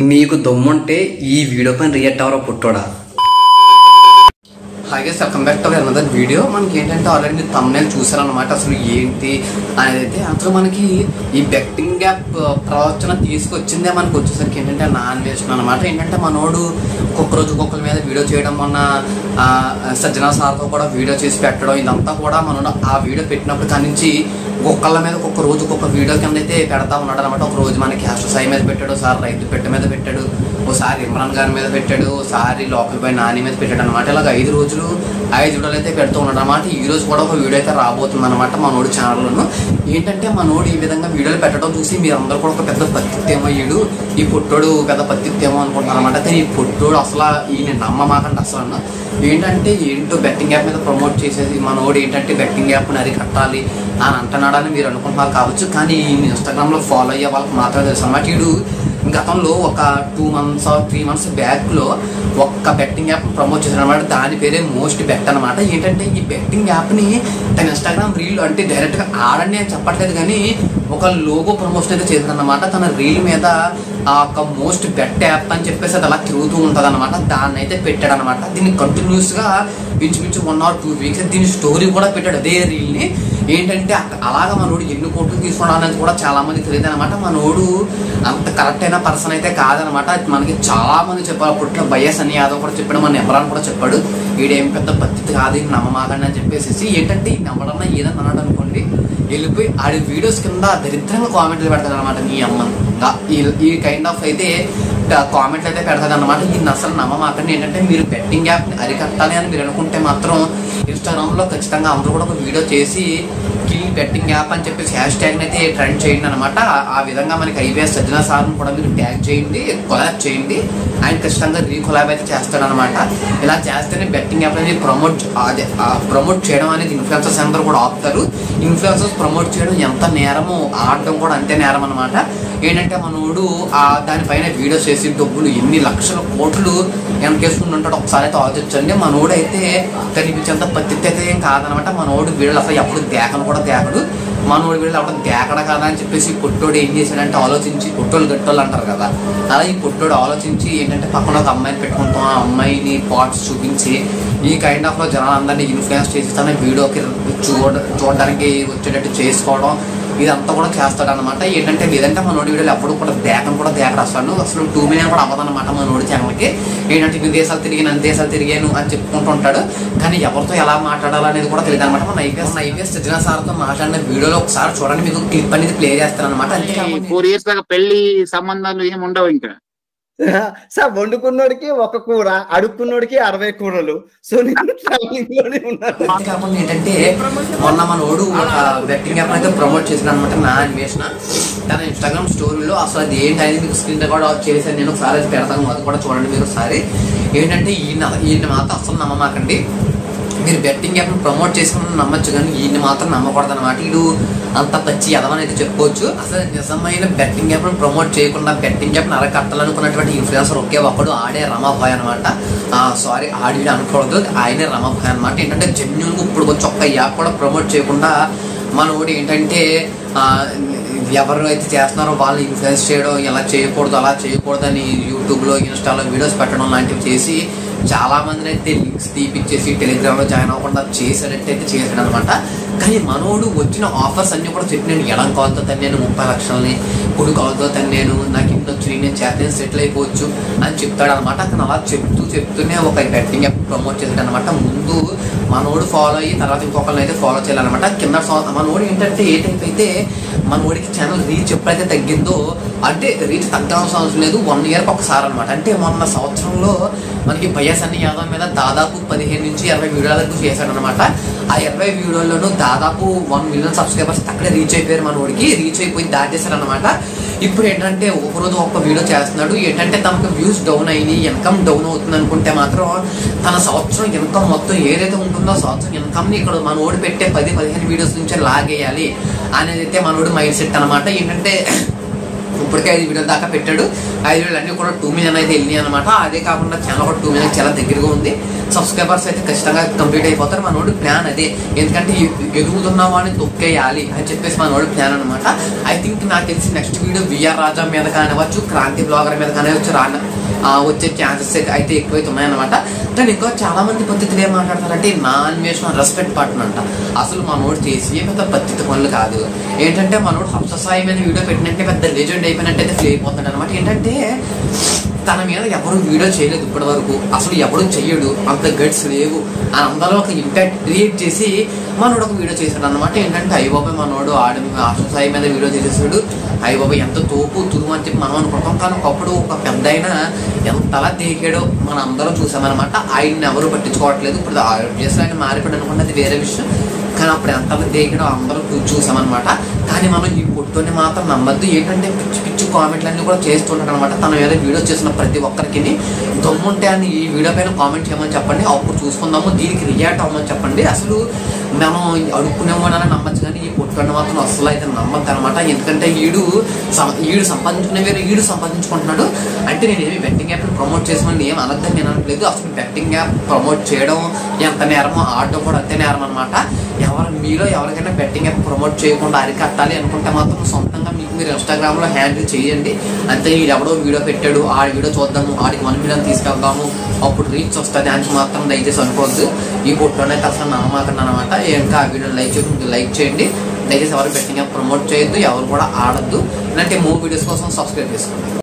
మీకు దమ్ముంటే ఈ వీడియో పైన రియాక్ట్ అవరో పుట్టోడా. Hi guys, welcome back to another video. మనకి ఏంటంటే ఆల్రెడీ మీరు థంబ్నెయిల్ చూసారనమాట. అసలు ఏంటి అనేది అయితే అసలు మనకి ఈ బెట్టింగ్ యాప్ ప్రవచన తీసుకొచ్చిందే మనకు వచ్చేసరికి ఏంటంటే నాన్ వేసిన అనమాట. ఏంటంటే మనోడు ఒక్కొక్క రోజు ఒక్కొక్కరి మీద వీడియో చేయడం, మొన్న సజ్జనా సార్తో కూడా వీడియో చేసి పెట్టడం, ఇదంతా కూడా మనోడు ఆ వీడియో పెట్టినప్పుడు దాని నుంచి ఒక్కొక్కళ్ళ మీద ఒక్కొక్క రోజు ఒక్కొక్క వీడియో కింద అయితే పెడతా ఉన్నాడు అనమాట. ఒక రోజు మనకి హ్యాష్ సాయి మీద పెట్టాడు, ఒకసారి రైతు పెట్ట మీద పెట్టాడు, ఒకసారి ఇమ్రాన్ గారి మీద పెట్టాడు, ఒకసారి లోకల్ బాయ్ నాని మీద పెట్టాడు అనమాట. ఇలాగ 5 రోజులు 5 వీడియోలు అయితే పెడుతూ ఉన్నాడు అనమాట. ఈ రోజు కూడా ఒక వీడియో అయితే రాబోతుంది అనమాట మనోడు ఛానల్లోను. ఏంటంటే మనోడు ఈ విధంగా వీడియోలు పెట్టడం చూసి మీరు అందరూ కూడా ఒక పెద్ద పత్తిత్తేమయ్యాడు, ఈ పుట్టోడు పెద్ద పత్తిత్తేమో అనుకుంటున్నారు అనమాట. కానీ ఈ పుట్టోడు అసలు ఈయన నమ్మమాకండి అసలు. ఏంటంటే ఏంటో బెట్టింగ్ యాప్ మీద ప్రమోట్ చేసేది మనోడు ఏంటంటే బెట్టింగ్ యాప్ని అరికట్టాలి అని అంటున్నాడని మీరు అనుకుంటున్నారు కావచ్చు. కానీ ఇన్స్టాగ్రామ్లో ఫాలో అయ్యే వాళ్ళకి మాత్రమే తెలుసు అన్నమాట. వీడు గతంలో ఒక 2 months or 3 months బ్యాక్లో ఒక్క బెట్టింగ్ యాప్ ప్రమోట్ చేశారు అనమాట. దాని పేరే మోస్ట్ బెట్ అనమాట. ఏంటంటే ఈ బెట్టింగ్ యాప్ని తన ఇన్స్టాగ్రామ్ రీల్ అంటే డైరెక్ట్గా ఆడండి అని చెప్పట్లేదు, కానీ ఒక లోగో ప్రమోషన్ అయితే చేశారు అనమాట. తన రీల్ మీద ఆ ఒక మోస్ట్ బెట్ యాప్ అని చెప్పేసి అది అలా తిరుగుతూ ఉంటుంది అనమాట. దాన్ని అయితే పెట్టాడు అనమాట. దీన్ని కంటిన్యూస్గా ఇంచుమించు 1 or 2 weeks దీని స్టోరీ కూడా పెట్టాడు అదే రీల్ని. ఏంటంటే అలాగా మనోడు ఎన్ని కోట్లు తీసుకున్నాడు అనేది కూడా చాలా మంది తెలియదు అనమాట. మనోడు అంత కరెక్ట్ అయిన పర్సన్ అయితే కాదనమాట. మనకి చాలా మంది చెప్పారు. అప్పట్లో వైఎస్ అని యాదవ్ కూడా చెప్పాడు, మన ఇమ్రాన్ కూడా చెప్పాడు, వీడేం పెద్ద పద్ధతి కాదు, ఇది నమ్మమాకండి అని చెప్పేసి. ఏంటంటే ఈ నమ్మడన్నా ఏదన్నా అన్నాడు అనుకోండి, వెళ్ళిపోయి ఆడి వీడియోస్ కింద దరిద్రంగా కామెంట్లు పెడతాడు అనమాట. నీ అమ్మ ఈ కైండ్ ఆఫ్ అయితే కామెంట్లు అయితే పెడతాడు అనమాట. ఈ అసలు నమ్మమాకండి. ఏంటంటే మీరు బెట్టింగ్ యాప్ని అరికట్టాలి అని మీరు అనుకుంటే మాత్రం ఇన్స్టాగ్రామ్లో ఖచ్చితంగా అందరూ కూడా ఒక వీడియో చేసి కిల్ బెట్టింగ్ యాప్ అని చెప్పేసి హ్యాష్ ట్యాగ్ని అయితే ట్రెండ్ చేయండి అనమాట. ఆ విధంగా మనకి ఐవీఎస్ సజ్జనా సార్ని కూడా మీరు ట్యాగ్ చేయండి, కొలాబ్ చేయండి. ఆయన ఖచ్చితంగా రీకొలాబ్ అయితే చేస్తాడు అనమాట. ఇలా చేస్తేనే బెట్టింగ్ యాప్ అనేది ప్రమోట్ చేయడం అనేది ఇన్ఫ్లుయెన్సర్స్ అందరూ కూడా ఆపుతారు. ఇన్ఫ్లుయెన్సర్స్ ప్రమోట్ చేయడం ఎంత నేరమో ఆడటం కూడా అంతే నేరం అనమాట. ఏంటంటే మనోడు దానిపైన వీడియోస్ చేసి డబ్బులు ఎన్ని లక్షల కోట్లు వెనకేసుకుని ఉంటాడు ఒకసారి అయితే ఆలోచించండి. మనోడు అయితే కనిపించేంత పత్తి అయితే ఏం కాదనమాట. మనోడు వీడియోలు అసలు ఎప్పుడు దేకను కూడా దేకడు. మనోడు వీడియోలు అప్పుడు దేకడ కదా అని చెప్పేసి పుట్టోడు ఏం చేశాడంటే ఆలోచించి, పుట్టోళ్ళు గట్టోళ్ళు అంటారు కదా, అలా ఈ పుట్టోడు ఆలోచించి ఏంటంటే పక్కన ఒక అమ్మాయిని పెట్టుకుంటాం, ఆ అమ్మాయిని పార్ట్స్ చూపించి ఈ కైండ్ ఆఫ్లో జనాలందరినీ ఇన్ఫ్లుయెన్స్ చేసి తన వీడియోకి చూడడానికి వచ్చేటట్టు చేసుకోవడం ఇదంతా కూడా చేస్తాడు అనమాట. ఏంటంటే లేదంటే మనోడి వీడియోలు ఎప్పుడు కూడా దేకడు అసలు 2 million కూడా అవ్వదన్నమాట మనోడి ఛానల్కి. ఏంటంటే ఇన్ని దేశాలు తిరిగాను అని చెప్పుకుంటూ ఉంటాడు, కానీ ఎవరితో ఎలా మాట్లాడాలనేది కూడా తెలియదు అనమాట. మన ఐపీఎస్ సజ్జనా సార్తో మాట్లాడిన వీడియోలో ఒకసారి చూడండి, మీకు క్లిప్ అనేది ప్లే చేస్తాను అనమాట. అంతే 4 years దాకా పెళ్లి సంబంధాలు ఏమి ఉండవు ఇంకా. సార్ వండుకున్నోడికి 1 కూర, అడుక్కున్నోడికి 60 కూరలు. సో కాకుండా ఏంటంటే మొన్న మనోడు ఒక బెట్టింగ్ యాప్ అయితే ప్రమోట్ చేసిన అనమాట. నా అన్వేషణ తన ఇన్స్టాగ్రామ్ స్టోరీలో అసలు అది ఏంటి అనేది మీకు స్క్రీన్ రికార్డ్ చేశాను నేను. ఒకసారి అది పెడతాను, అది కూడా చూడండి మీరు ఒకసారి. ఏంటంటే ఈయన మాత్రం అసలు నమ్మమాకండి. మీరు బెట్టింగ్ యాప్ని ప్రమోట్ చేసుకుని నమ్మచ్చు, కానీ ఈయన మాత్రం నమ్మకూడదు అనమాట. వీడు అంత పచ్చి ఎదవని అయితే చెప్పుకోవచ్చు. అసలు నిజమైన బెట్టింగ్ యాప్ని ప్రమోట్ చేయకుండా బెట్టింగ్ యాప్ని అరకట్టాలనుకున్నటువంటి ఇన్ఫ్లుయెన్సర్ ఒకే ఒకడు, ఆడే రమాభాయ్ అనమాట. సారీ ఆడి అనకూడదు, ఆయనే రమాభాయ్ అనమాట. ఏంటంటే జెన్యున్గా ఇప్పుడు వచ్చి ఒక్క యాప్ కూడా ప్రమోట్ చేయకుండా మనోడు ఏంటంటే ఎవరు అయితే చేస్తున్నారో వాళ్ళు ఇన్ఫ్లుయెన్స్ చేయడం, ఇలా చేయకూడదు అలా చేయకూడదు అని యూట్యూబ్లో ఇన్స్టాలో వీడియోస్ పెట్టడం లాంటివి చేసి చాలా మందిని అయితే లింక్స్ తీపిచ్చేసి టెలిగ్రామ్లో జాయిన్ అవ్వకుండా చేశాడైతే చేశాడు అనమాట. కానీ మనోడు వచ్చిన ఆఫర్స్ అన్నీ కూడా చెప్పి నేను ఎడం కాల్తో తన్నాను 30 లక్షలని, కుడి కాల్తో తన్నాను, నాకు ఇంటి వచ్చి నేను చేతనే సెటిల్ అయిపోవచ్చు అని చెప్తాడు అనమాట. అతను అలా చెప్తూనే ఒక బెట్టింగ్ యాప్ ప్రమోట్ చేశాడు అనమాట. ముందు మనోడు ఫాలో అయ్యి తర్వాత ఇంకొకరిని అయితే ఫాలో చేయాలన్నమాట. కింద మనోడు ఏంటంటే ఏ టైప్ అయితే మనోడికి ఛానల్ రీచ్ ఎప్పుడైతే తగ్గిందో, అంటే రీచ్ తగ్గాల్సిన అవసరం లేదు, 1 yearకి ఒకసారి అనమాట. అంటే మొన్న సంవత్సరంలో మనకి వైఎస్ అని యాదవ్ మీద దాదాపు 15 నుంచి 20 వీడియోల వరకు చేశాడు అనమాట. ఆ 20 వీడియోల్లోనూ దాదాపు 1 million సబ్స్క్రైబర్స్ అక్కడే రీచ్ అయిపోయారు. మనోడికి రీచ్ అయిపోయి దాటేశారు అనమాట. ఇప్పుడు ఏంటంటే ఒకరోజు ఒక్క వీడియో చేస్తున్నాడు. ఏంటంటే తనకు వ్యూస్ డౌన్ అయ్యి ఇన్కమ్ డౌన్ అవుతుంది అనుకుంటే మాత్రం తన సంవత్సరం ఇన్కమ్ మొత్తం ఏదైతే ఉంటుందో సంవత్సరం ఇన్కమ్ని ఇక్కడ మనోడు పెట్టే 10-15 వీడియోస్ నుంచే లాగేయాలి అనేది అయితే మనోడు మైండ్ సెట్ అనమాట. ఏంటంటే ఇప్పటికే 5 వీడియోల దాకా పెట్టాడు. 5 వీడియోలు అన్ని కూడా 2 మిలియన్ అయితే వెళ్ళినాయి అనమాట. అదే కాకుండా ఛానల్ కూడా 2 మిలియన్ చాలా దగ్గరగా ఉంది. సబ్స్క్రైబర్స్ అయితే ఖచ్చితంగా కంప్లీట్ అయిపోతారు. మనోడి ప్లాన్ అదే, ఎందుకంటే ఎదుగుతున్న వాడిని తొక్కేయాలి అని చెప్పేసి మనోడి ప్లాన్ అనమాట. ఐ థింక్ నాకు తెలిసి నెక్స్ట్ వీడియో విఆర్ రాజా మీద కానివ్వచ్చు, క్రాంతి బ్లాగర్ మీద కానివ్వచ్చు వచ్చే ఛాన్సెస్ అయితే ఎక్కువైతే ఉన్నాయన్నమాట. కానీ ఇంకా చాలా మంది పద్ధతులు ఏం మాట్లాడతారంటే నా అన్వేషణ రెస్పెక్ట్ పార్ట్నర్ అంట. అసలు మనోడు చేసి పెద్ద పద్ధతి పనులు కాదు. ఏంటంటే మనోడు హంససాయి మీద వీడియో పెట్టినట్టే పెద్ద లెజెండ్ అయిపోయినట్టయితే ఫీల్ అయిపోతాడు అనమాట. ఏంటంటే తన మీద ఎవరు వీడియో చేయలేదు ఇప్పటి వరకు, అసలు ఎవరు చెయ్యడు, అంత గట్స్ లేవు అని అందరూ ఒక ఇంపాక్ట్ క్రియేట్ చేసి మనోడు ఒక వీడియో చేశాడు అనమాట. ఏంటంటే అయ్యబాబాయ్ మనోడు హంససాయి మీద వీడియో చేసేసాడు, అయ్యబాబాయ్ ఎంత తోపు తురుము అని చెప్పి మనం అనుకుంటాం. కానీ ఒకప్పుడు ఒక పెద్ద అయినా ఎంతలా దేకాడో మనం అందరం చూసామన్నమాట. ఆయన్ని ఎవరు పట్టించుకోవట్లేదు. ఇప్పుడు ఆయన మారిపోయాడు అనుకుంటే అది వేరే విషయం, కానీ అప్పుడు ఎంత దేకడం అందరూ చూసామన్నమాట. కానీ మనం ఈ పొట్టుని మాత్రం నమ్మద్దు. ఏంటంటే పిచ్చి పిచ్చి కామెంట్లన్నీ కూడా చేస్తుంటాడు అనమాట. తన మీద వీడియో చేసిన ప్రతి ఒక్కరికి దమ్ముంటే అని ఈ వీడియో పైన కామెంట్ చేయమని చెప్పండి, అప్పుడు చూసుకుందాము. దీనికి రియాక్ట్ అవ్వమని చెప్పండి. అసలు మనం అడుక్కునేవాడని నమ్మచ్చు, కానీ ఈ పొట్టుని మాత్రం అసలు అయితే నమ్మద్దు అనమాట. ఎందుకంటే ఈడు సంపాదించుకునే వేరే ఈడు సంపాదించుకుంటున్నాడు. అంటే నేను ఏమి బెట్టింగ్ యాప్ని ప్రమోట్ చేసామని ఏం అనద్దని నేను అనట్లేదు. అసలు బెట్టింగ్ యాప్ ప్రమోట్ చేయడం ఎంత నేరమో ఆడడం కూడా అంతే నేరం అనమాట. మీలో ఎవరికైనా బెట్టింగ్ యాప్ ప్రమోట్ చేయకుండా అరికట్టాలి అనుకుంటే మాత్రం సొంతంగా మీరు ఇన్స్టాగ్రామ్లో హ్యాండిల్ చేయండి. అంతే ఎవడో వీడియో పెట్టాడు, ఆడి వీడియో చూద్దాము, ఆడికి 1 మిలియన్ తీసుకెళ్దాము, అప్పుడు రీచ్ వస్తుంది అని మాత్రం దయచేసి అనుకోవద్దు. ఈ ఫోటోనైతే అసలు నమ్మకండి అనమాట. ఇంకా ఆ వీడియో లైక్ చేయండి. దయచేసి ఎవరు బెట్టింగ్ యాప్ ప్రమోట్ చేయొద్దు, ఎవరు కూడా ఆడద్దు. ఇలాంటి మూవీ వీడియోస్ కోసం సబ్స్క్రైబ్ చేసుకోండి.